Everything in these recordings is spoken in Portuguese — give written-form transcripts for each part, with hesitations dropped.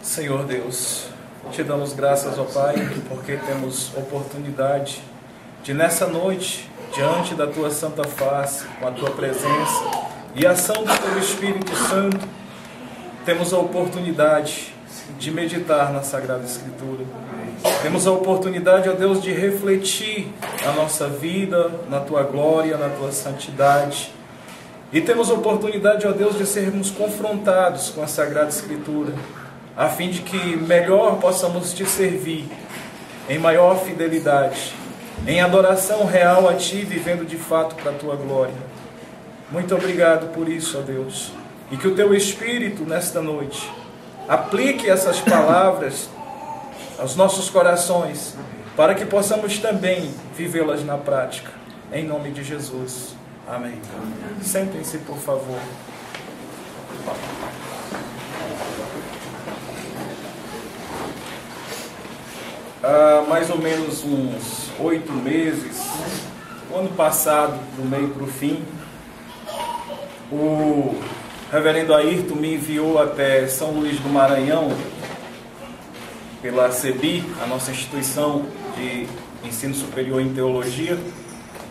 Senhor Deus, te damos graças, ó Pai, porque temos oportunidade de nessa noite, diante da Tua Santa Face, com a Tua presença e a ação do Teu Espírito Santo, temos a oportunidade de meditar na Sagrada Escritura. Temos a oportunidade, ó Deus, de refletir a nossa vida na Tua glória, na Tua santidade. E temos a oportunidade, ó Deus, de sermos confrontados com a Sagrada Escritura, a fim de que melhor possamos Te servir, em maior fidelidade, em adoração real a Ti, vivendo de fato para a Tua glória. Muito obrigado por isso, ó Deus, e que o Teu Espírito, nesta noite, aplique essas palavras aos nossos corações, para que possamos também vivê-las na prática, em nome de Jesus. Amém. Sentem-se, por favor. Há mais ou menos uns 8 meses, o ano passado, do meio para o fim, o reverendo Ayrton me enviou até São Luís do Maranhão, pela CEBI, a nossa instituição de ensino superior em teologia,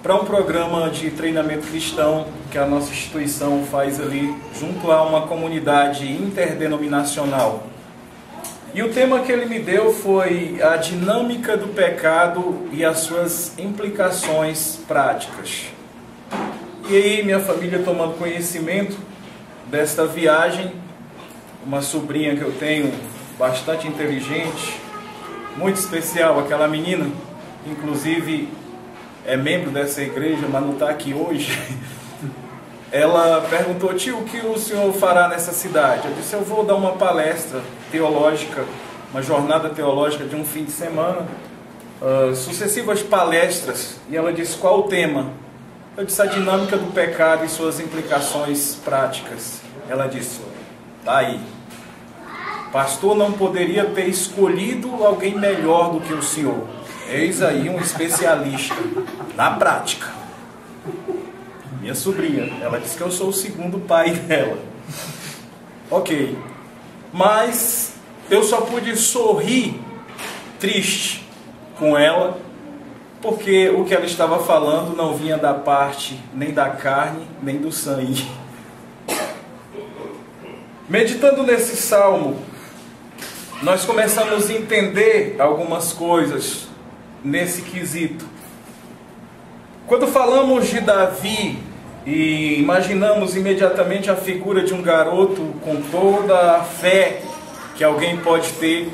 para um programa de treinamento cristão que a nossa instituição faz ali, junto a uma comunidade interdenominacional. E o tema que ele me deu foi a dinâmica do pecado e as suas implicações práticas. E aí minha família, tomando conhecimento desta viagem, uma sobrinha que eu tenho, bastante inteligente, muito especial, aquela menina, inclusive é membro dessa igreja, mas não está aqui hoje. Ela perguntou: tio, o que o senhor fará nessa cidade? Eu disse: eu vou dar uma palestra teológica, uma jornada teológica de um fim de semana, sucessivas palestras. E ela disse: qual o tema? Eu disse: a dinâmica do pecado e suas implicações práticas. Ela disse: tá aí. Pastor não poderia ter escolhido alguém melhor do que o senhor. Eis aí um especialista na prática. Minha sobrinha, ela disse que eu sou o segundo pai dela. Ok. Mas eu só pude sorrir triste com ela, porque o que ela estava falando não vinha da parte nem da carne, nem do sangue. Meditando nesse salmo, nós começamos a entender algumas coisas nesse quesito. Quando falamos de Davi e imaginamos imediatamente a figura de um garoto com toda a fé que alguém pode ter,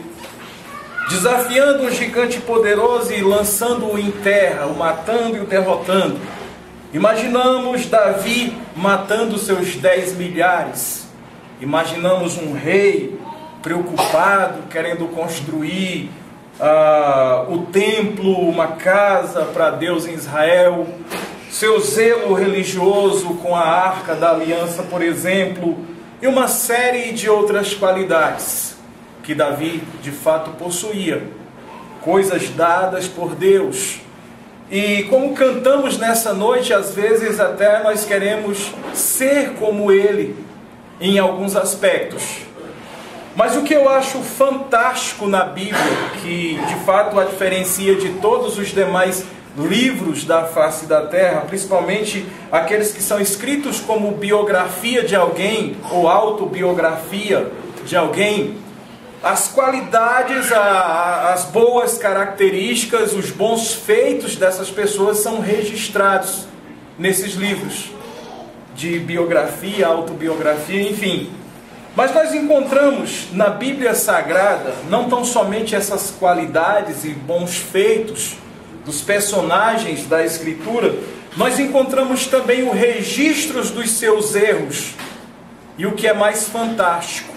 desafiando um gigante poderoso e lançando-o em terra, o matando e o derrotando. Imaginamos Davi matando seus 10 milhares. Imaginamos um rei preocupado, querendo construir o templo, uma casa para Deus em Israel, seu zelo religioso com a Arca da Aliança, por exemplo, e uma série de outras qualidades que Davi de fato possuía, coisas dadas por Deus. E como cantamos nessa noite, às vezes até nós queremos ser como ele em alguns aspectos. Mas o que eu acho fantástico na Bíblia, que de fato a diferencia de todos os demais livros da face da terra, principalmente aqueles que são escritos como biografia de alguém ou autobiografia de alguém, as qualidades, as boas características, os bons feitos dessas pessoas são registrados nesses livros de biografia, autobiografia, enfim. Mas nós encontramos na Bíblia Sagrada não tão somente essas qualidades e bons feitos dos personagens da Escritura, nós encontramos também os registros dos seus erros. E o que é mais fantástico,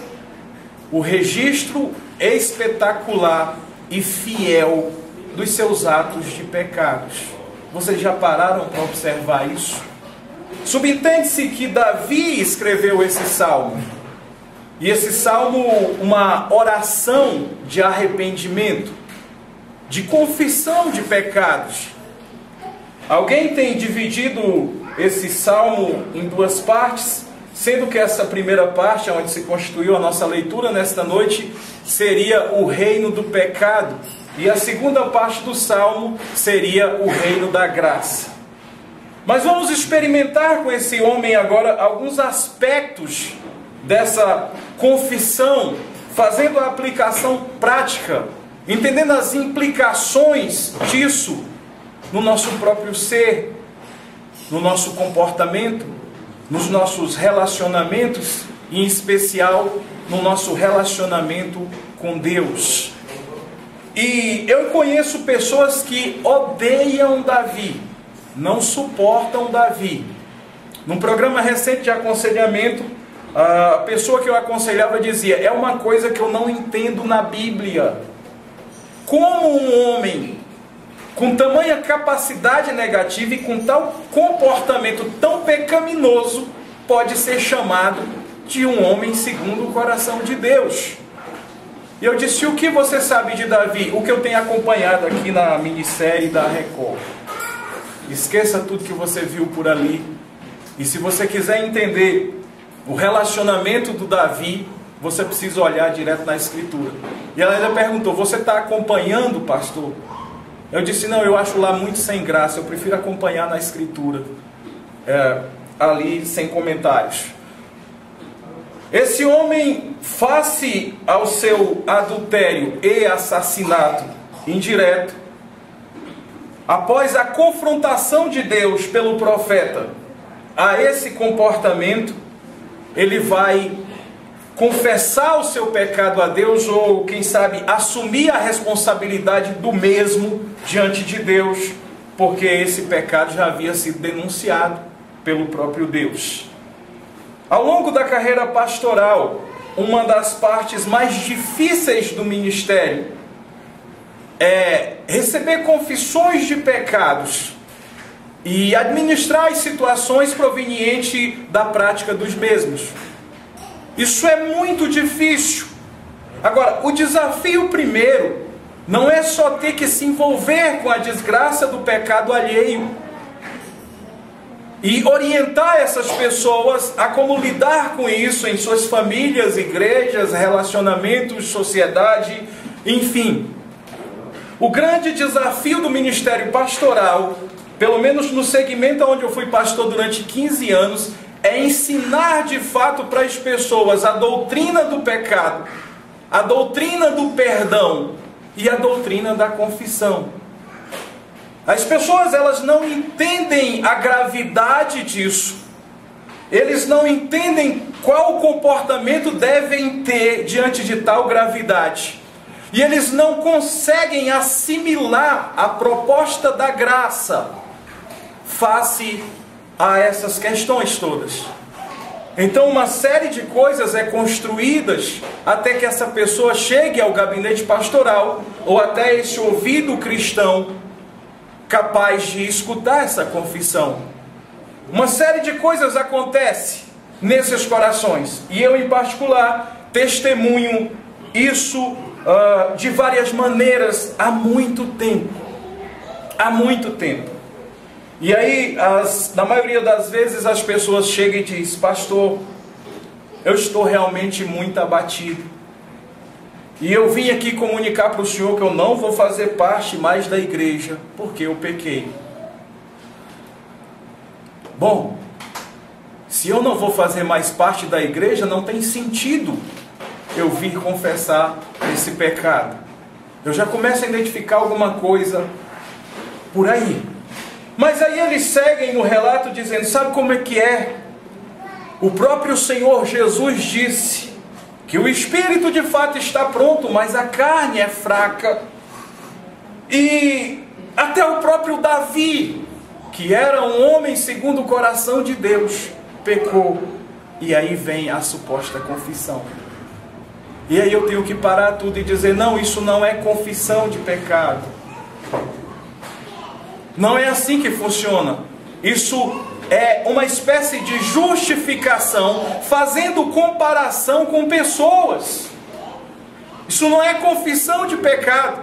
o registro espetacular e fiel dos seus atos de pecados. Vocês já pararam para observar isso? Subentende-se que Davi escreveu esse salmo. E esse salmo, uma oração de arrependimento, de confissão de pecados. Alguém tem dividido esse salmo em duas partes, sendo que essa primeira parte, onde se constituiu a nossa leitura nesta noite, seria o reino do pecado, e a segunda parte do Salmo seria o reino da graça. Mas vamos experimentar com esse homem agora alguns aspectos dessa confissão, fazendo a aplicação prática, entendendo as implicações disso no nosso próprio ser, no nosso comportamento, nos nossos relacionamentos, e em especial no nosso relacionamento com Deus. E eu conheço pessoas que odeiam Davi, não suportam Davi. Num programa recente de aconselhamento, a pessoa que eu aconselhava dizia: é uma coisa que eu não entendo na Bíblia. Como um homem com tamanha capacidade negativa e com tal comportamento tão pecaminoso pode ser chamado de um homem segundo o coração de Deus? E eu disse: o que você sabe de Davi? O que eu tenho acompanhado aqui na minissérie da Record. Esqueça tudo que você viu por ali. E se você quiser entender o relacionamento do Davi, você precisa olhar direto na Escritura. E ela ainda perguntou: você está acompanhando, pastor? Eu disse: não, eu acho lá muito sem graça, eu prefiro acompanhar na Escritura, ali sem comentários. Esse homem, face ao seu adultério e assassinato indireto, após a confrontação de Deus pelo profeta a esse comportamento, ele vai confessar o seu pecado a Deus, ou quem sabe assumir a responsabilidade do mesmo diante de Deus, porque esse pecado já havia sido denunciado pelo próprio Deus. Ao longo da carreira pastoral, uma das partes mais difíceis do ministério é receber confissões de pecados e administrar as situações provenientes da prática dos mesmos. Isso é muito difícil. Agora, o desafio primeiro não é só ter que se envolver com a desgraça do pecado alheio e orientar essas pessoas a como lidar com isso em suas famílias, igrejas, relacionamentos, sociedade, enfim. O grande desafio do ministério pastoral, pelo menos no segmento onde eu fui pastor durante 15 anos, é ensinar de fato para as pessoas a doutrina do pecado, a doutrina do perdão e a doutrina da confissão. As pessoas, elas não entendem a gravidade disso. Eles não entendem qual comportamento devem ter diante de tal gravidade. E eles não conseguem assimilar a proposta da graça face a essas questões todas. Então uma série de coisas é construídas até que essa pessoa chegue ao gabinete pastoral ou até esse ouvido cristão capaz de escutar essa confissão. Uma série de coisas acontece nesses corações, e eu em particular testemunho isso de várias maneiras há muito tempo. Há muito tempo. E aí, na maioria das vezes, as pessoas chegam e dizem: pastor, eu estou realmente muito abatido. E eu vim aqui comunicar para o senhor que eu não vou fazer parte mais da igreja, porque eu pequei. Bom, se eu não vou fazer mais parte da igreja, não tem sentido eu vir confessar esse pecado. Eu já começo a identificar alguma coisa por aí. Mas aí eles seguem no relato dizendo: sabe como é que é? O próprio Senhor Jesus disse que o espírito de fato está pronto, mas a carne é fraca. E até o próprio Davi, que era um homem segundo o coração de Deus, pecou. E aí vem a suposta confissão. E aí eu tenho que parar tudo e dizer: não, isso não é confissão de pecado. Não é assim que funciona. Isso é uma espécie de justificação, fazendo comparação com pessoas. Isso não é confissão de pecado.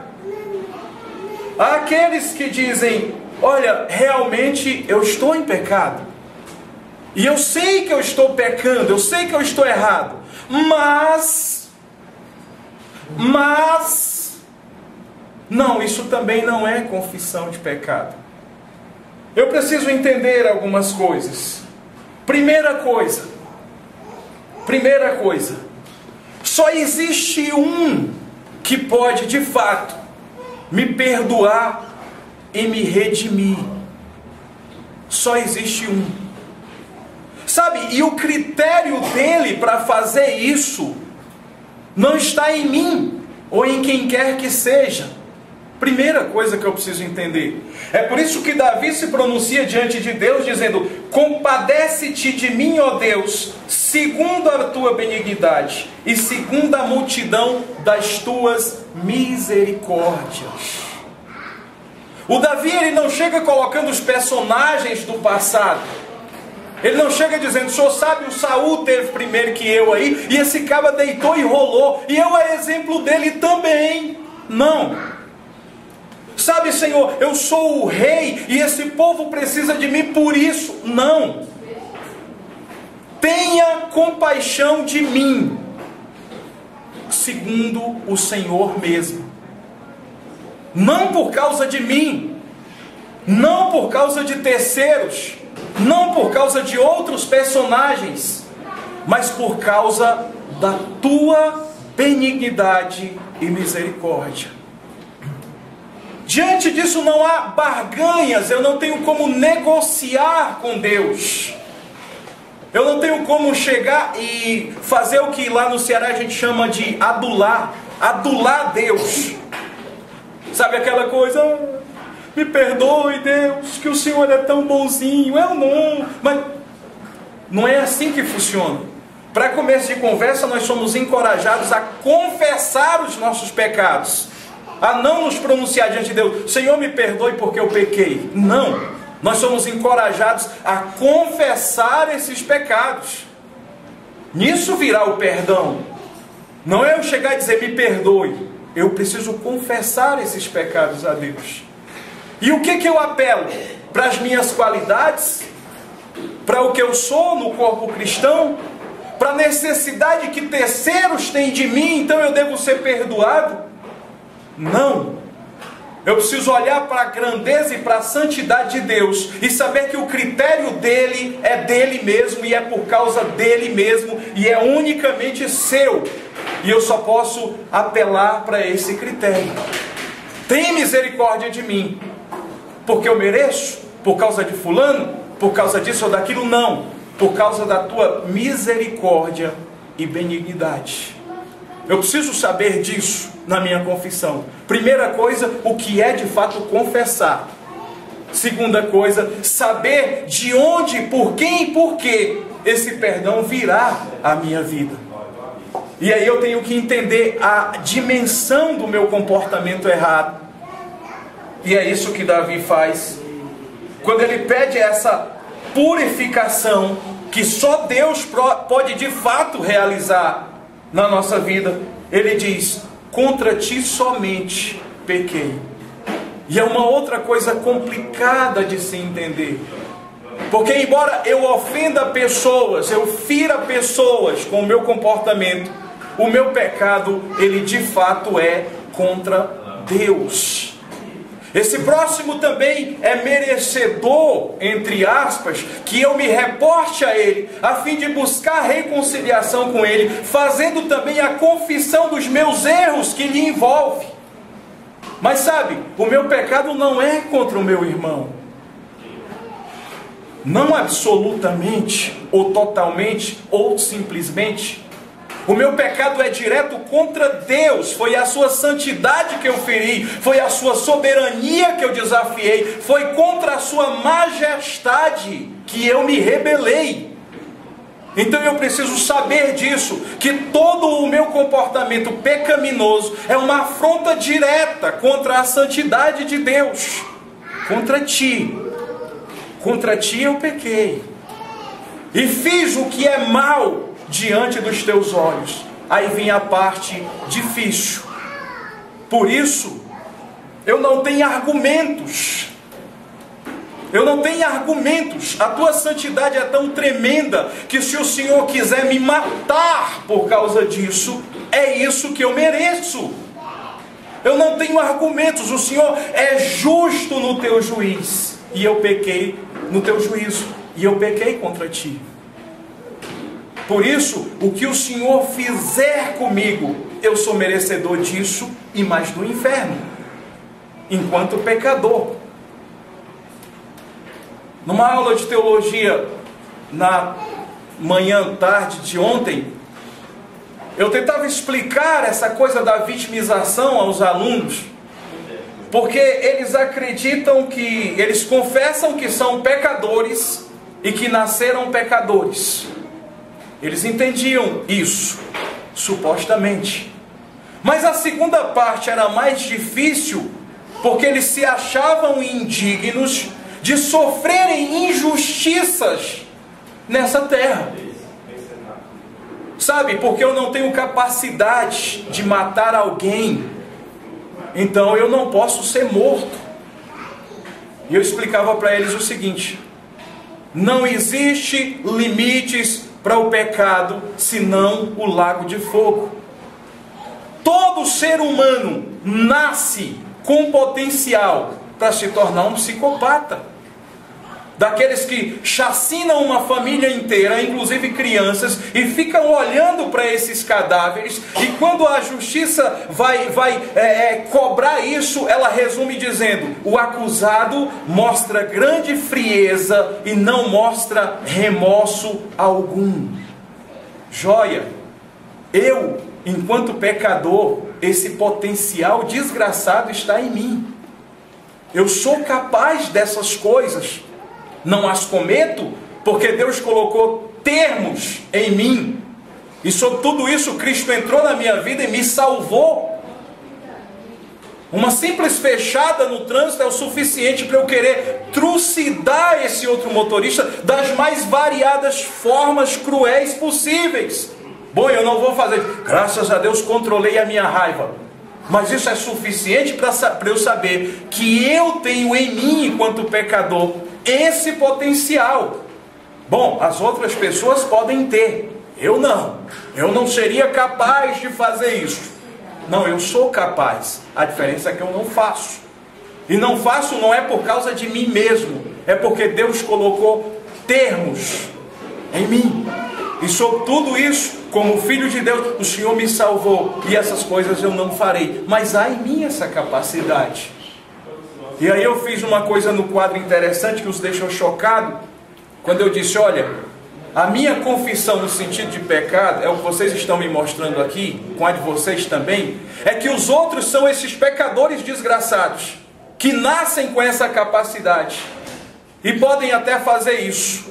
Há aqueles que dizem: olha, realmente eu estou em pecado. E eu sei que eu estou pecando, eu sei que eu estou errado. Mas, não, isso também não é confissão de pecado. Eu preciso entender algumas coisas. Primeira coisa, só existe um que pode de fato me perdoar e me redimir. Só existe um. Sabe, e o critério dele para fazer isso não está em mim ou em quem quer que seja. Primeira coisa que eu preciso entender. É por isso que Davi se pronuncia diante de Deus dizendo: compadece-te de mim, ó Deus, segundo a tua benignidade e segundo a multidão das tuas misericórdias. O Davi, ele não chega colocando os personagens do passado. Ele não chega dizendo: o senhor sabe, o Saul teve primeiro que eu aí, e esse cara deitou e rolou, e eu é exemplo dele também. Não. Sabe, Senhor, eu sou o rei, e esse povo precisa de mim por isso. Não. Tenha compaixão de mim, segundo o Senhor mesmo. Não por causa de mim, não por causa de terceiros, não por causa de outros personagens, mas por causa da tua benignidade e misericórdia. Diante disso não há barganhas, eu não tenho como negociar com Deus. Eu não tenho como chegar e fazer o que lá no Ceará a gente chama de adular Deus. Sabe aquela coisa: me perdoe, Deus, que o Senhor é tão bonzinho. Eu não. Mas não é assim que funciona. Para começo de conversa, nós somos encorajados a confessar os nossos pecados, a não nos pronunciar diante de Deus: Senhor, me perdoe porque eu pequei. Não. Nós somos encorajados a confessar esses pecados. Nisso virá o perdão. Não é eu chegar e dizer: me perdoe. Eu preciso confessar esses pecados a Deus. E o que eu apelo? Para as minhas qualidades? Para o que eu sou no corpo cristão? Para a necessidade que terceiros têm de mim, então eu devo ser perdoado? Não. Eu preciso olhar para a grandeza e para a santidade de Deus e saber que o critério dele é dele mesmo, e é por causa dele mesmo, e é unicamente seu. E eu só posso apelar para esse critério. Tem misericórdia de mim, porque eu mereço? Por causa de fulano? Por causa disso ou daquilo? Não. Por causa da tua misericórdia e benignidade. Eu preciso saber disso na minha confissão. Primeira coisa, o que é de fato confessar. Segunda coisa, saber de onde, por quem e por que esse perdão virá à minha vida. E aí eu tenho que entender a dimensão do meu comportamento errado. E é isso que Davi faz. Quando ele pede essa purificação que só Deus pode de fato realizar na nossa vida, ele diz: contra ti somente pequei. E é uma outra coisa complicada de se entender. Porque embora eu ofenda pessoas, eu fira pessoas com o meu comportamento, o meu pecado, ele de fato é contra Deus. Esse próximo também é merecedor, entre aspas, que eu me reporte a ele, a fim de buscar reconciliação com ele, fazendo também a confissão dos meus erros que lhe envolve. Mas sabe, o meu pecado não é contra o meu irmão. Não absolutamente, ou totalmente, ou simplesmente. O meu pecado é direto contra Deus. Foi a sua santidade que eu feri, foi a sua soberania que eu desafiei, foi contra a sua majestade que eu me rebelei. Então eu preciso saber disso, que todo o meu comportamento pecaminoso é uma afronta direta contra a santidade de Deus. Contra ti eu pequei e fiz o que é mal diante dos teus olhos. Aí vem a parte difícil. Por isso, eu não tenho argumentos. Eu não tenho argumentos. A tua santidade é tão tremenda que se o Senhor quiser me matar por causa disso, é isso que eu mereço. Eu não tenho argumentos. O Senhor é justo no teu juiz. E eu pequei no teu juízo. E eu pequei contra ti. Por isso, o que o Senhor fizer comigo, eu sou merecedor disso e mais do inferno, enquanto pecador. Numa aula de teologia, na manhã, tarde de ontem, eu tentava explicar essa coisa da vitimização aos alunos, porque eles acreditam que, eles confessam que são pecadores e que nasceram pecadores. Eles entendiam isso, supostamente. Mas a segunda parte era mais difícil, porque eles se achavam indignos de sofrerem injustiças nessa terra. Sabe, porque eu não tenho capacidade de matar alguém, então eu não posso ser morto. E eu explicava para eles o seguinte: não existe limites para o pecado, senão o lago de fogo. Todo ser humano nasce com potencial para se tornar um psicopata. Daqueles que chacinam uma família inteira, inclusive crianças, e ficam olhando para esses cadáveres, e quando a justiça vai cobrar isso, ela resume dizendo: o acusado mostra grande frieza e não mostra remorso algum. Joia, eu, enquanto pecador, esse potencial desgraçado está em mim. Eu sou capaz dessas coisas. Não as cometo, porque Deus colocou termos em mim. E sobre tudo isso, Cristo entrou na minha vida e me salvou. Uma simples fechada no trânsito é o suficiente para eu querer trucidar esse outro motorista das mais variadas formas cruéis possíveis. Bom, eu não vou fazer. Graças a Deus controlei a minha raiva. Mas isso é suficiente para eu saber que eu tenho em mim, enquanto pecador, esse potencial. Bom, as outras pessoas podem ter, eu não. Eu não seria capaz de fazer isso. Não, eu sou capaz. A diferença é que eu não faço. E não faço não é por causa de mim mesmo, é porque Deus colocou termos em mim. E sobre tudo isso, como filho de Deus, o Senhor me salvou, e essas coisas eu não farei. Mas há em mim essa capacidade. E aí eu fiz uma coisa no quadro interessante que os deixou chocados, quando eu disse: olha, a minha confissão no sentido de pecado, é o que vocês estão me mostrando aqui, com a de vocês também, é que os outros são esses pecadores desgraçados, que nascem com essa capacidade, e podem até fazer isso,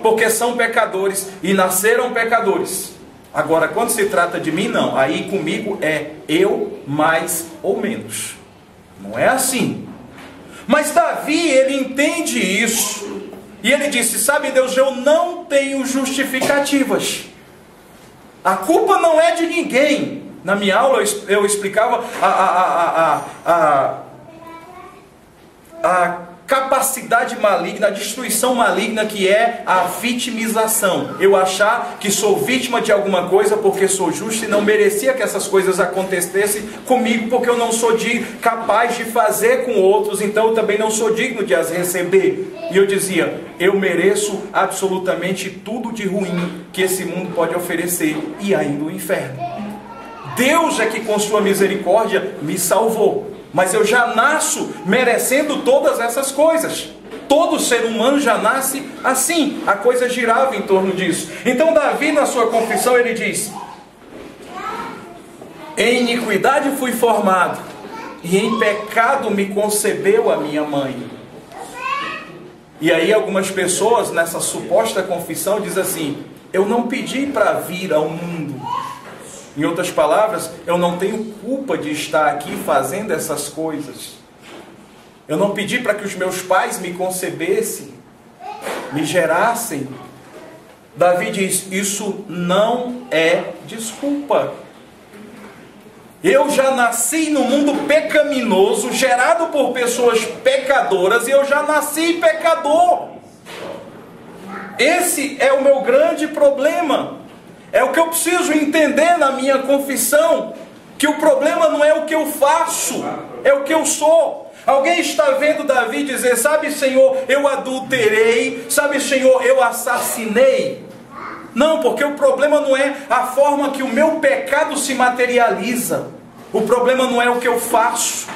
porque são pecadores e nasceram pecadores. Agora, quando se trata de mim, não. Aí comigo é eu mais ou menos. Não é assim. Mas Davi, ele entende isso. E ele disse: sabe Deus, eu não tenho justificativas. A culpa não é de ninguém. Na minha aula eu explicava a capacidade maligna, a destruição maligna que é a vitimização. Eu achar que sou vítima de alguma coisa porque sou justo e não merecia que essas coisas acontecessem comigo, porque eu não sou capaz de fazer com outros, então eu também não sou digno de as receber. E eu dizia: eu mereço absolutamente tudo de ruim que esse mundo pode oferecer, e ainda o inferno. Deus é que com sua misericórdia me salvou. Mas eu já nasço merecendo todas essas coisas. Todo ser humano já nasce assim. A coisa girava em torno disso. Então Davi, na sua confissão, ele diz: em iniquidade fui formado, e em pecado me concebeu a minha mãe. E aí algumas pessoas, nessa suposta confissão, dizem assim: eu não pedi para vir ao mundo. Em outras palavras, eu não tenho culpa de estar aqui fazendo essas coisas. Eu não pedi para que os meus pais me concebessem, me gerassem. Davi diz: isso não é desculpa. Eu já nasci no mundo pecaminoso, gerado por pessoas pecadoras, e eu já nasci pecador. Esse é o meu grande problema. É o que eu preciso entender na minha confissão, que o problema não é o que eu faço, é o que eu sou. Alguém está vendo Davi dizer: sabe, Senhor, eu adulterei, sabe, Senhor, eu assassinei? Não, porque o problema não é a forma que o meu pecado se materializa. O problema não é o que eu faço.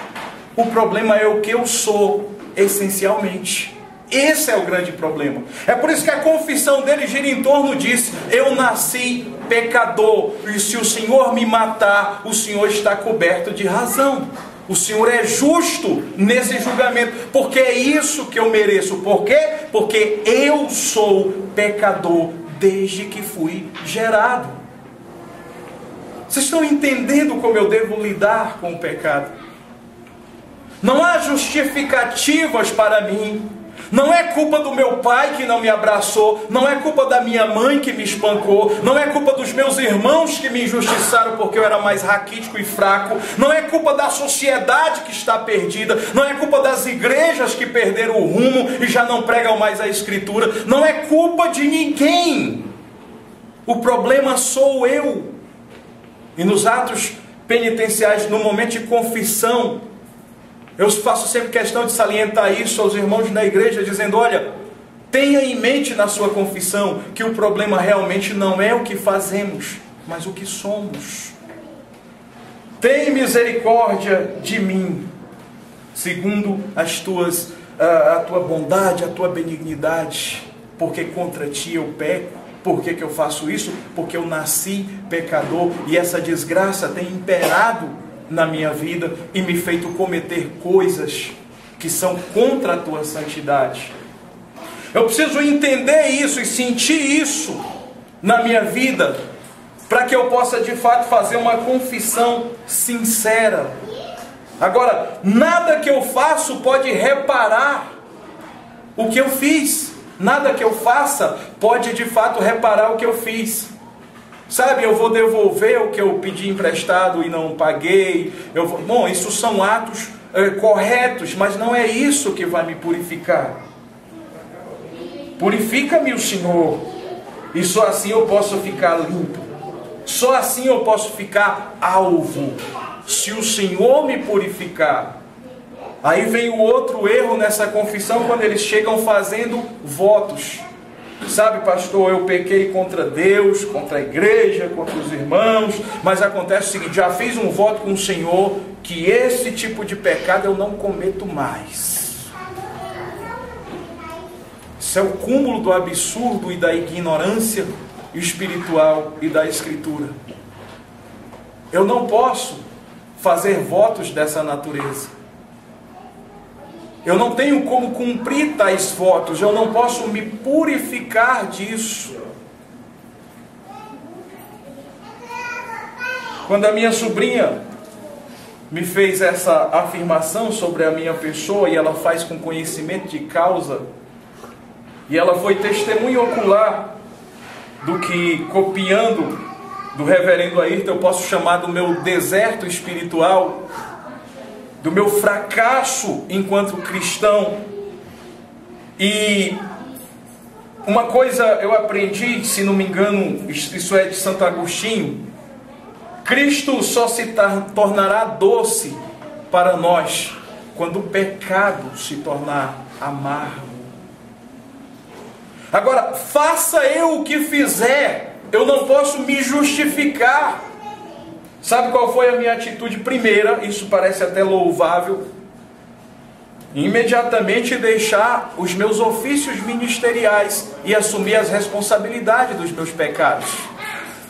O problema é o que eu sou, essencialmente. Esse é o grande problema. É por isso que a confissão dele gira em torno disso: eu nasci pecador, e se o Senhor me matar, o Senhor está coberto de razão. O Senhor é justo nesse julgamento, porque é isso que eu mereço. Por quê? Porque eu sou pecador desde que fui gerado. Vocês estão entendendo como eu devo lidar com o pecado? Não há justificativas para mim. Não é culpa do meu pai que não me abraçou, não é culpa da minha mãe que me espancou, não é culpa dos meus irmãos que me injustiçaram porque eu era mais raquítico e fraco, não é culpa da sociedade que está perdida, não é culpa das igrejas que perderam o rumo e já não pregam mais a Escritura, não é culpa de ninguém. O problema sou eu. E nos atos penitenciais, no momento de confissão, eu faço sempre questão de salientar isso aos irmãos da igreja, dizendo: olha, tenha em mente na sua confissão que o problema realmente não é o que fazemos, mas o que somos. Tem misericórdia de mim, segundo a tua bondade, a tua benignidade, porque contra ti eu peco. Por que eu faço isso? Porque eu nasci pecador e essa desgraça tem imperado na minha vida e me feito cometer coisas que são contra a tua santidade. Eu preciso entender isso e sentir isso na minha vida, para que eu possa de fato fazer uma confissão sincera. Agora, nada que eu faço pode reparar o que eu fiz. Nada que eu faça pode de fato reparar o que eu fiz. Sabe, eu vou devolver o que eu pedi emprestado e não paguei. Bom, isso são atos corretos, mas não é isso que vai me purificar. Purifica-me o Senhor, e só assim eu posso ficar limpo. Só assim eu posso ficar alvo, se o Senhor me purificar. Aí vem o outro erro nessa confissão, quando eles chegam fazendo votos. Sabe, pastor, eu pequei contra Deus, contra a igreja, contra os irmãos, mas acontece o seguinte: já fiz um voto com o Senhor, que esse tipo de pecado eu não cometo mais. Isso é o cúmulo do absurdo e da ignorância espiritual e da Escritura. Eu não posso fazer votos dessa natureza. Eu não tenho como cumprir tais votos, eu não posso me purificar disso. Quando a minha sobrinha me fez essa afirmação sobre a minha pessoa, e ela faz com conhecimento de causa, e ela foi testemunha ocular do que, copiando do reverendo Ayrton, eu posso chamar do meu deserto espiritual, do meu fracasso enquanto cristão. E uma coisa eu aprendi, se não me engano, isso é de Santo Agostinho: Cristo só se tornará doce para nós quando o pecado se tornar amargo. Agora, faça eu o que fizer, eu não posso me justificar. Sabe qual foi a minha atitude primeira? Isso parece até louvável. Imediatamente deixar os meus ofícios ministeriais e assumir as responsabilidades dos meus pecados.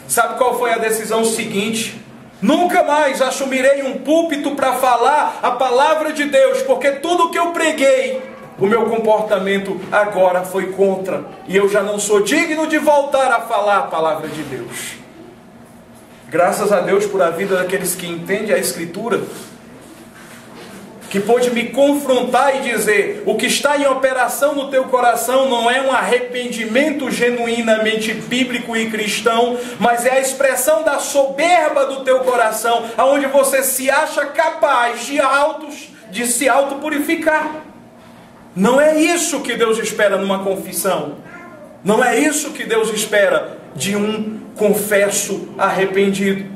Sabe qual foi a decisão seguinte? Nunca mais assumirei um púlpito para falar a palavra de Deus, porque tudo que eu preguei, o meu comportamento agora foi contra, e eu já não sou digno de voltar a falar a palavra de Deus. Graças a Deus por a vida daqueles que entendem a Escritura. que pôde me confrontar e dizer: o que está em operação no teu coração não é um arrependimento genuinamente bíblico e cristão, mas é a expressão da soberba do teu coração, aonde você se acha capaz de se auto-purificar. Não é isso que Deus espera numa confissão. Não é isso que Deus espera de um confesso arrependido.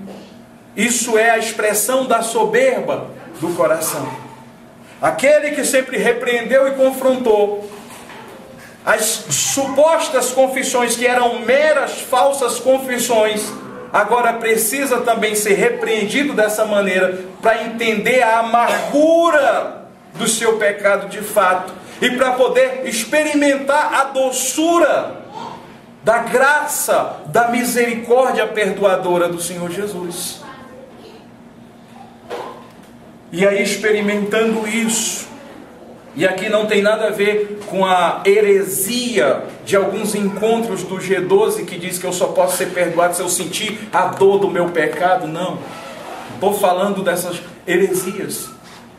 Isso é a expressão da soberba do coração. Aquele que sempre repreendeu e confrontou as supostas confissões, que eram meras falsas confissões, agora precisa também ser repreendido dessa maneira para entender a amargura do seu pecado de fato e para poder experimentar a doçura da graça, da misericórdia perdoadora do Senhor Jesus. E aí, experimentando isso, e aqui não tem nada a ver com a heresia de alguns encontros do G12 que diz que eu só posso ser perdoado se eu sentir a dor do meu pecado. Não, estou falando dessas heresias.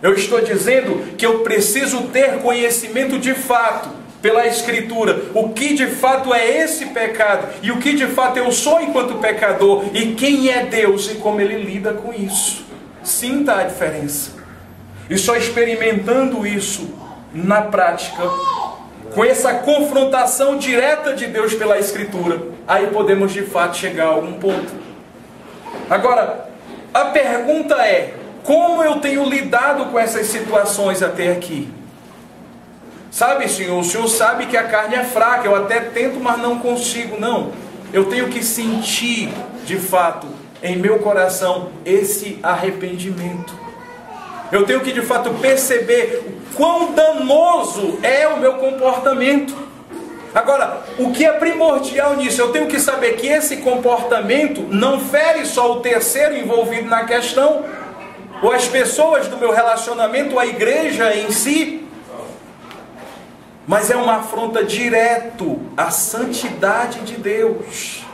Eu estou dizendo que eu preciso ter conhecimento de fato, pela Escritura, o que de fato é esse pecado, e o que de fato eu sou enquanto pecador, e quem é Deus e como Ele lida com isso. Sinta a diferença. E só experimentando isso na prática, com essa confrontação direta de Deus pela Escritura, aí podemos de fato chegar a algum ponto. Agora, a pergunta é: como eu tenho lidado com essas situações até aqui? Sabe, Senhor, o Senhor sabe que a carne é fraca, eu até tento, mas não consigo. Não, eu tenho que sentir de fato em meu coração esse arrependimento. Eu tenho que de fato perceber o quão danoso é o meu comportamento. Agora, o que é primordial nisso? Eu tenho que saber que esse comportamento não fere só o terceiro envolvido na questão, ou as pessoas do meu relacionamento, ou a igreja em si, mas é uma afronta direto à santidade de Deus.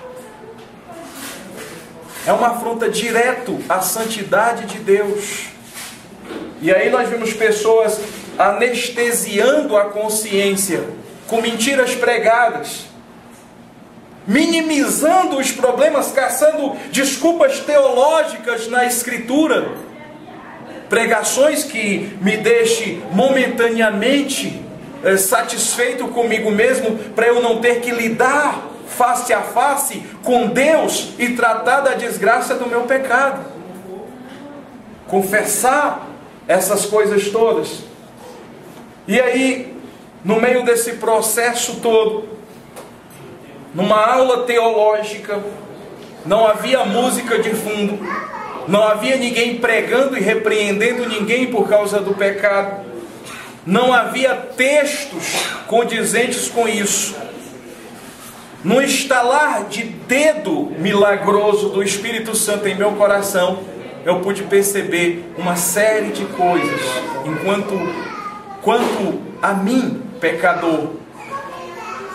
É uma afronta direto à santidade de Deus. E aí nós vimos pessoas anestesiando a consciência com mentiras pregadas, minimizando os problemas, caçando desculpas teológicas na Escritura, pregações que me deixem momentaneamente satisfeito comigo mesmo, para eu não ter que lidar face a face com Deus e tratar da desgraça do meu pecado, confessar essas coisas todas. E aí, no meio desse processo todo, numa aula teológica, não havia música de fundo, não havia ninguém pregando e repreendendo ninguém por causa do pecado, não havia textos condizentes com isso. Num estalar de dedo milagroso do Espírito Santo em meu coração, eu pude perceber uma série de coisas, quanto a mim, pecador.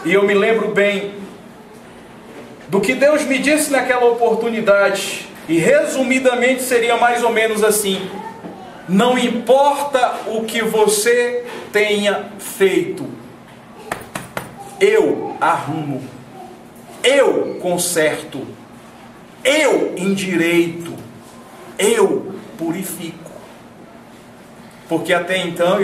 E eu me lembro bem do que Deus me disse naquela oportunidade, e resumidamente seria mais ou menos assim: não importa o que você tenha feito, eu arrumo, eu conserto, eu endireito, eu purifico. Porque até então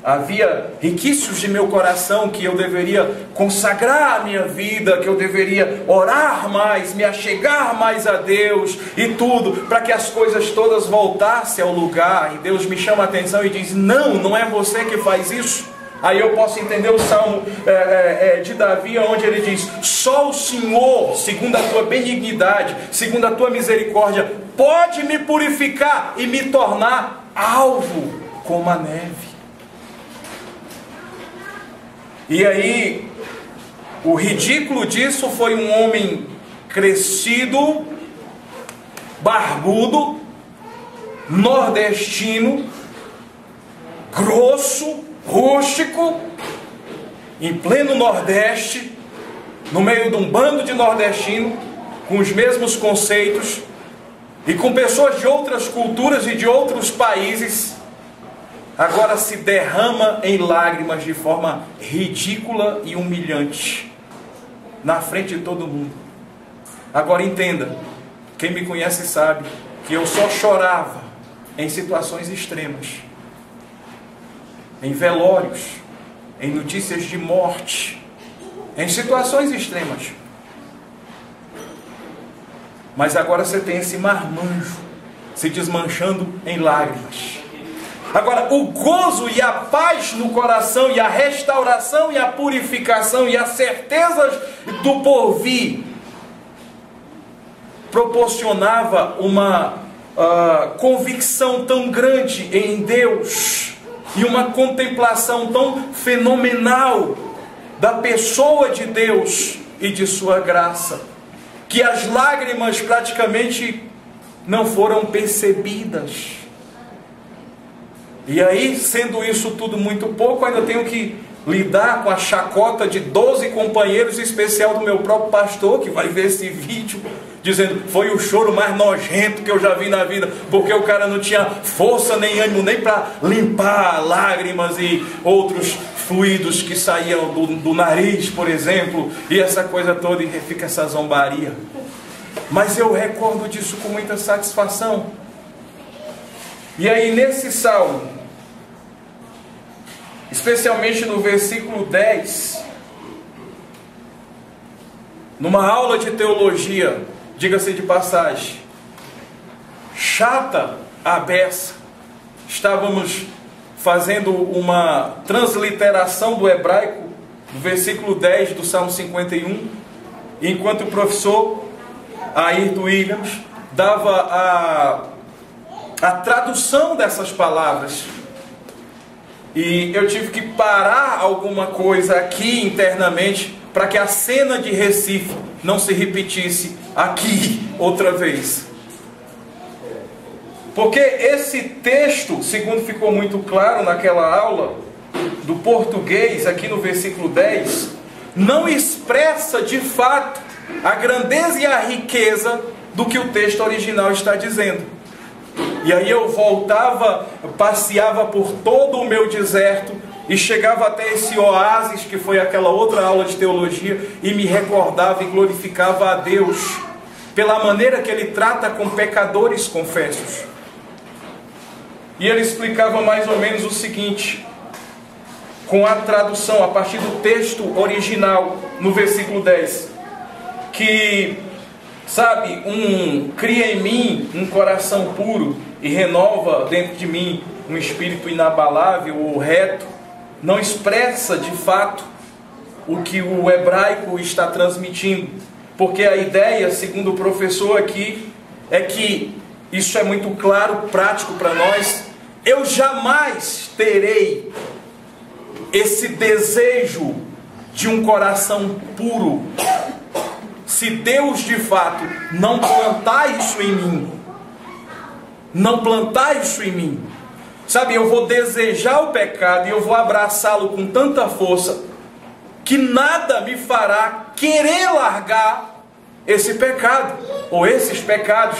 havia requisitos de meu coração que eu deveria consagrar a minha vida, que eu deveria orar mais, me achegar mais a Deus e tudo, para que as coisas todas voltassem ao lugar. E Deus me chama a atenção e diz: não é você que faz isso. Aí eu posso entender o Salmo de Davi, onde ele diz: só o Senhor, segundo a tua benignidade, segundo a tua misericórdia, pode me purificar e me tornar alvo como a neve. E aí, o ridículo disso foi um homem crescido, barbudo, nordestino, grosso, rústico, em pleno Nordeste, no meio de um bando de nordestino, com os mesmos conceitos, e com pessoas de outras culturas e de outros países, agora se derrama em lágrimas de forma ridícula e humilhante, na frente de todo mundo. Agora entenda, quem me conhece sabe que eu só chorava em situações extremas, em velórios, em notícias de morte, em situações extremas. Mas agora você tem esse marmanjo se desmanchando em lágrimas. Agora, o gozo e a paz no coração, e a restauração e a purificação e as certezas do porvir proporcionava uma convicção tão grande em Deus e uma contemplação tão fenomenal da pessoa de Deus e de sua graça, que as lágrimas praticamente não foram percebidas. E aí, sendo isso tudo muito pouco, ainda tenho que lidar com a chacota de 12 companheiros, em especial do meu próprio pastor, que vai ver esse vídeo, dizendo: foi o choro mais nojento que eu já vi na vida, porque o cara não tinha força nem ânimo nem para limpar lágrimas e outros fluidos que saíam do nariz, por exemplo, e essa coisa toda, e fica essa zombaria. Mas eu recordo disso com muita satisfação. E aí nesse salmo, especialmente no versículo 10, numa aula de teologia, diga-se de passagem, chata a beça, estávamos fazendo uma transliteração do hebraico, do versículo 10 do Salmo 51, enquanto o professor Ayrton Williams dava a tradução dessas palavras. E eu tive que parar alguma coisa aqui internamente para que a cena de Recife não se repetisse aqui outra vez. Porque esse texto, segundo ficou muito claro naquela aula do português, aqui no versículo 10, não expressa de fato a grandeza e a riqueza do que o texto original está dizendo. E aí eu voltava, passeava por todo o meu deserto e chegava até esse oásis, que foi aquela outra aula de teologia, e me recordava e glorificava a Deus pela maneira que Ele trata com pecadores confessos. E ele explicava mais ou menos o seguinte, com a tradução a partir do texto original, no versículo 10, que, sabe, cria em mim um coração puro e renova dentro de mim um espírito inabalável ou reto, não expressa de fato o que o hebraico está transmitindo, porque a ideia, segundo o professor aqui, é que isso é muito claro, prático para nós. Eu jamais terei esse desejo de um coração puro se Deus de fato não plantar isso em mim. Não plantar isso em mim. Sabe, eu vou desejar o pecado e eu vou abraçá-lo com tanta força que nada me fará querer largar esse pecado ou esses pecados.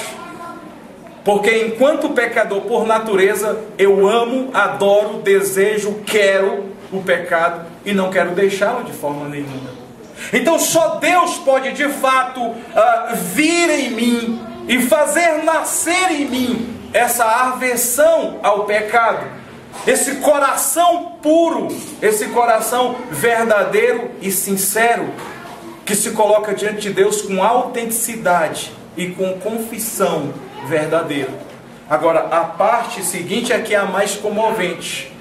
Porque enquanto pecador por natureza, eu amo, adoro, desejo, quero o pecado e não quero deixá-lo de forma nenhuma. Então só Deus pode de fato vir em mim e fazer nascer em mim essa aversão ao pecado, esse coração puro, esse coração verdadeiro e sincero, que se coloca diante de Deus com autenticidade e com confissão verdadeira. Agora, a parte seguinte é que é a mais comovente.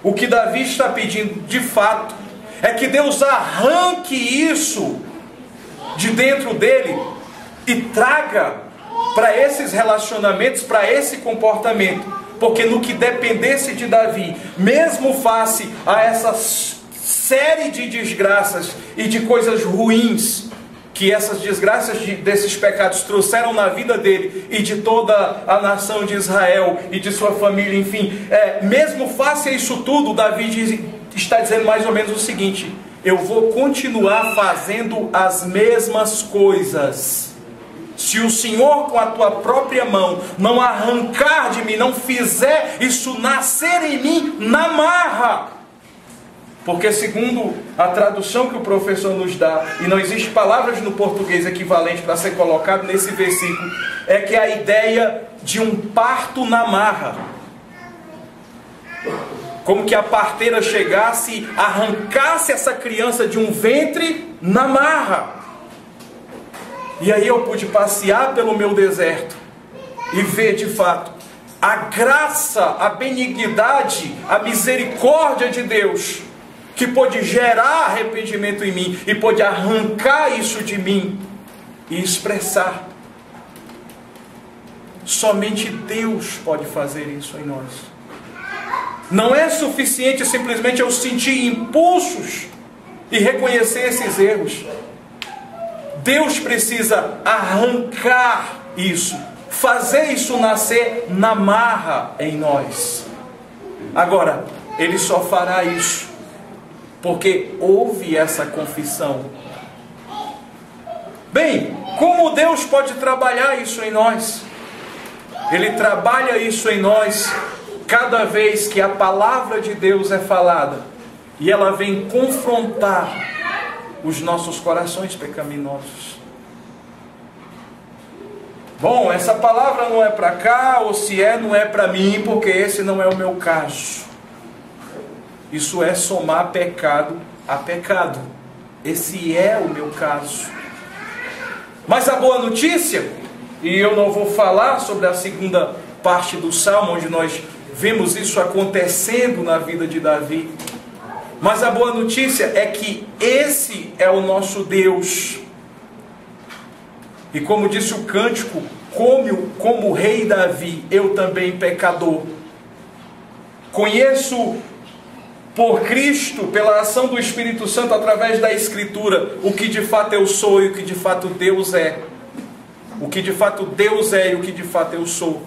O que Davi está pedindo de fato é que Deus arranque isso de dentro dele e traga para esses relacionamentos, para esse comportamento. Porque no que dependesse de Davi, mesmo face a essa série de desgraças e de coisas ruins que essas desgraças desses pecados trouxeram na vida dele e de toda a nação de Israel e de sua família, enfim, mesmo face a isso tudo, Davi está dizendo mais ou menos o seguinte: eu vou continuar fazendo as mesmas coisas, se o Senhor com a tua própria mão não arrancar de mim, não fizer isso nascer em mim na marra. Porque segundo a tradução que o professor nos dá, e não existe palavras no português equivalente para ser colocado nesse versículo, é que a ideia de um parto na marra. Como que a parteira chegasse, arrancasse essa criança de um ventre na marra. E aí eu pude passear pelo meu deserto e ver de fato a graça, a benignidade, a misericórdia de Deus, que pôde gerar arrependimento em mim e pôde arrancar isso de mim e expressar. Somente Deus pode fazer isso em nós. Não é suficiente simplesmente eu sentir impulsos e reconhecer esses erros. Deus precisa arrancar isso, fazer isso nascer na marra em nós. Agora, Ele só fará isso porque houve essa confissão. Bem, como Deus pode trabalhar isso em nós? Ele trabalha isso em nós cada vez que a palavra de Deus é falada e ela vem confrontar os nossos corações pecaminosos. Bom, essa palavra não é para cá, ou se é, não é para mim, porque esse não é o meu caso. Isso é somar pecado a pecado. Esse é o meu caso. Mas a boa notícia, e eu não vou falar sobre a segunda parte do Salmo, onde nós vemos isso acontecendo na vida de Davi. Mas a boa notícia é que esse é o nosso Deus. E como disse o cântico, como o rei Davi, eu também pecador. Conheço por Cristo, pela ação do Espírito Santo, através da Escritura, o que de fato eu sou e o que de fato Deus é. O que de fato Deus é e o que de fato eu sou.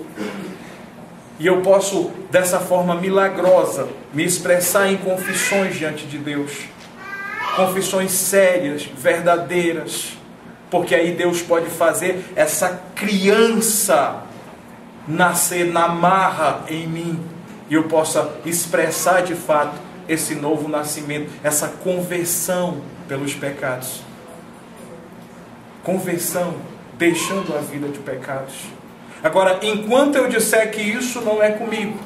E eu posso, dessa forma milagrosa, me expressar em confissões diante de Deus. Confissões sérias, verdadeiras. Porque aí Deus pode fazer essa criança nascer na marra em mim. E eu possa expressar de fato esse novo nascimento, essa conversão pelos pecados. Conversão, deixando a vida de pecados. Agora, enquanto eu disser que isso não é comigo,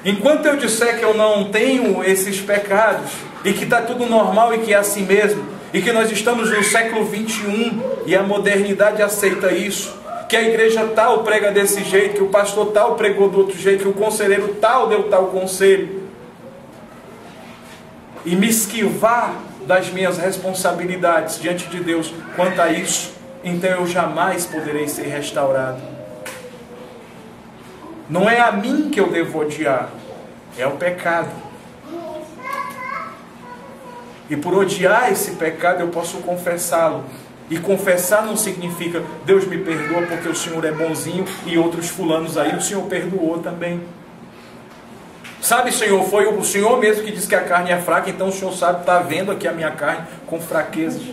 enquanto eu disser que eu não tenho esses pecados, e que está tudo normal e que é assim mesmo, e que nós estamos no século 21 e a modernidade aceita isso, que a igreja tal prega desse jeito, que o pastor tal pregou do outro jeito, que o conselheiro tal deu tal conselho, e me esquivar das minhas responsabilidades diante de Deus quanto a isso, então eu jamais poderei ser restaurado. Não é a mim que eu devo odiar, é o pecado. E por odiar esse pecado eu posso confessá-lo. E confessar não significa Deus me perdoa porque o Senhor é bonzinho e outros fulanos aí o Senhor perdoou também. Sabe, Senhor, foi o Senhor mesmo que disse que a carne é fraca, então o Senhor sabe, está vendo aqui a minha carne com fraquezas.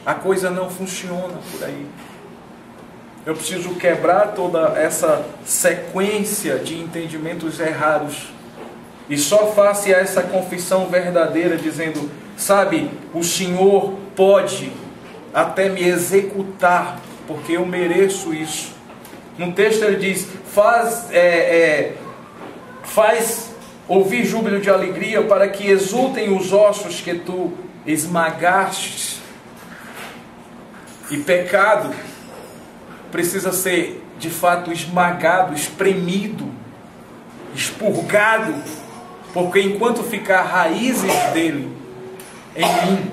A coisa não funciona por aí. Eu preciso quebrar toda essa sequência de entendimentos errados. E só faça essa confissão verdadeira, dizendo, sabe, o Senhor pode até me executar, porque eu mereço isso. No texto ele diz, faz ouvir júbilo de alegria, para que exultem os ossos que tu esmagaste. E pecado precisa ser de fato esmagado, espremido, expurgado, porque enquanto ficar raízes dele em mim,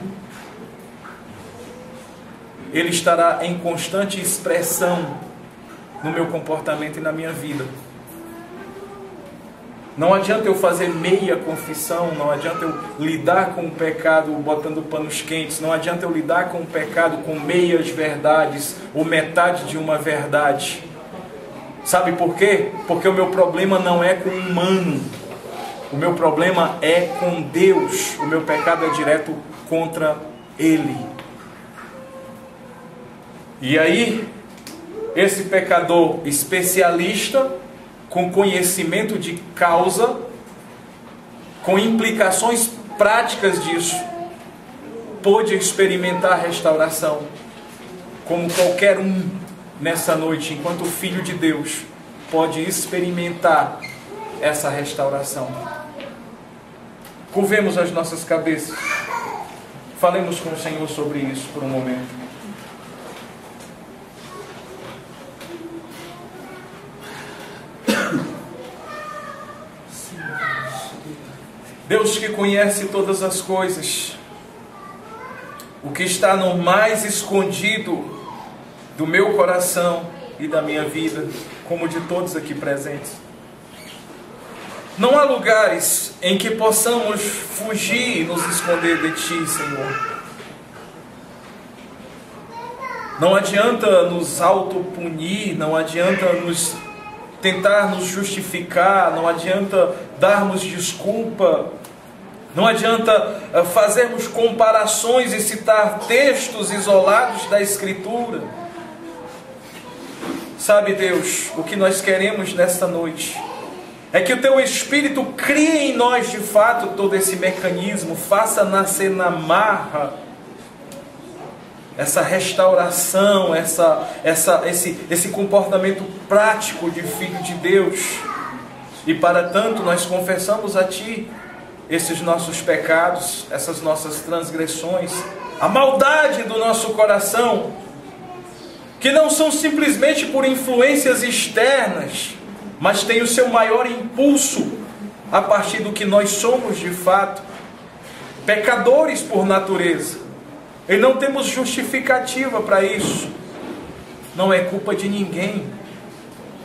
ele estará em constante expressão no meu comportamento e na minha vida. Não adianta eu fazer meia confissão, não adianta eu lidar com o pecado botando panos quentes, não adianta eu lidar com o pecado com meias verdades ou metade de uma verdade. Sabe por quê? Porque o meu problema não é com o humano, o meu problema é com Deus, o meu pecado é direto contra Ele. E aí, esse pecador especialista, com conhecimento de causa, com implicações práticas disso, pôde experimentar a restauração, como qualquer um nessa noite, enquanto filho de Deus, pode experimentar essa restauração. Curvemos as nossas cabeças, falemos com o Senhor sobre isso por um momento. Deus que conhece todas as coisas, o que está no mais escondido do meu coração e da minha vida, como de todos aqui presentes. Não há lugares em que possamos fugir e nos esconder de Ti, Senhor. Não adianta nos autopunir, não adianta tentar nos justificar, não adianta darmos desculpa, não adianta fazermos comparações e citar textos isolados da Escritura. Sabe, Deus, o que nós queremos nesta noite é que o Teu Espírito crie em nós de fato todo esse mecanismo, faça nascer na marra essa restauração, esse comportamento prático de filho de Deus. E para tanto nós confessamos a Ti esses nossos pecados, essas nossas transgressões, a maldade do nosso coração, que não são simplesmente por influências externas, mas tem o seu maior impulso a partir do que nós somos de fato, pecadores por natureza. E não temos justificativa para isso. Não é culpa de ninguém.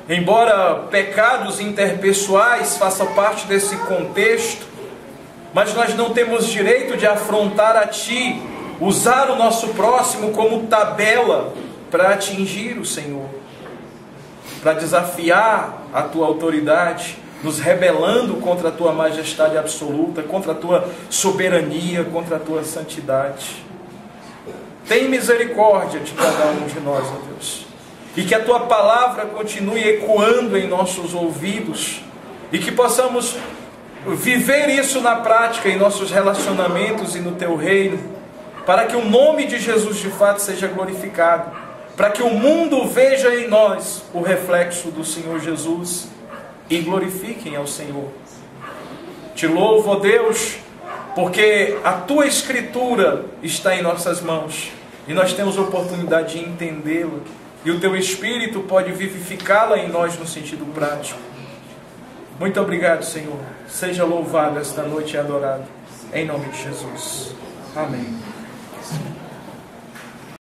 Embora pecados interpessoais façam parte desse contexto, mas nós não temos direito de afrontar a Ti, usar o nosso próximo como tabela para atingir o Senhor, para desafiar a Tua autoridade, nos rebelando contra a Tua majestade absoluta, contra a Tua soberania, contra a Tua santidade. Tem misericórdia de cada um de nós, ó Deus. E que a Tua palavra continue ecoando em nossos ouvidos. E que possamos viver isso na prática, em nossos relacionamentos e no Teu reino. Para que o nome de Jesus de fato seja glorificado. Para que o mundo veja em nós o reflexo do Senhor Jesus. E glorifiquem ao Senhor. Te louvo, ó Deus, porque a Tua Escritura está em nossas mãos e nós temos a oportunidade de entendê-la, e o Teu Espírito pode vivificá-la em nós no sentido prático. Muito obrigado, Senhor. Seja louvado esta noite e adorado, em nome de Jesus. Amém.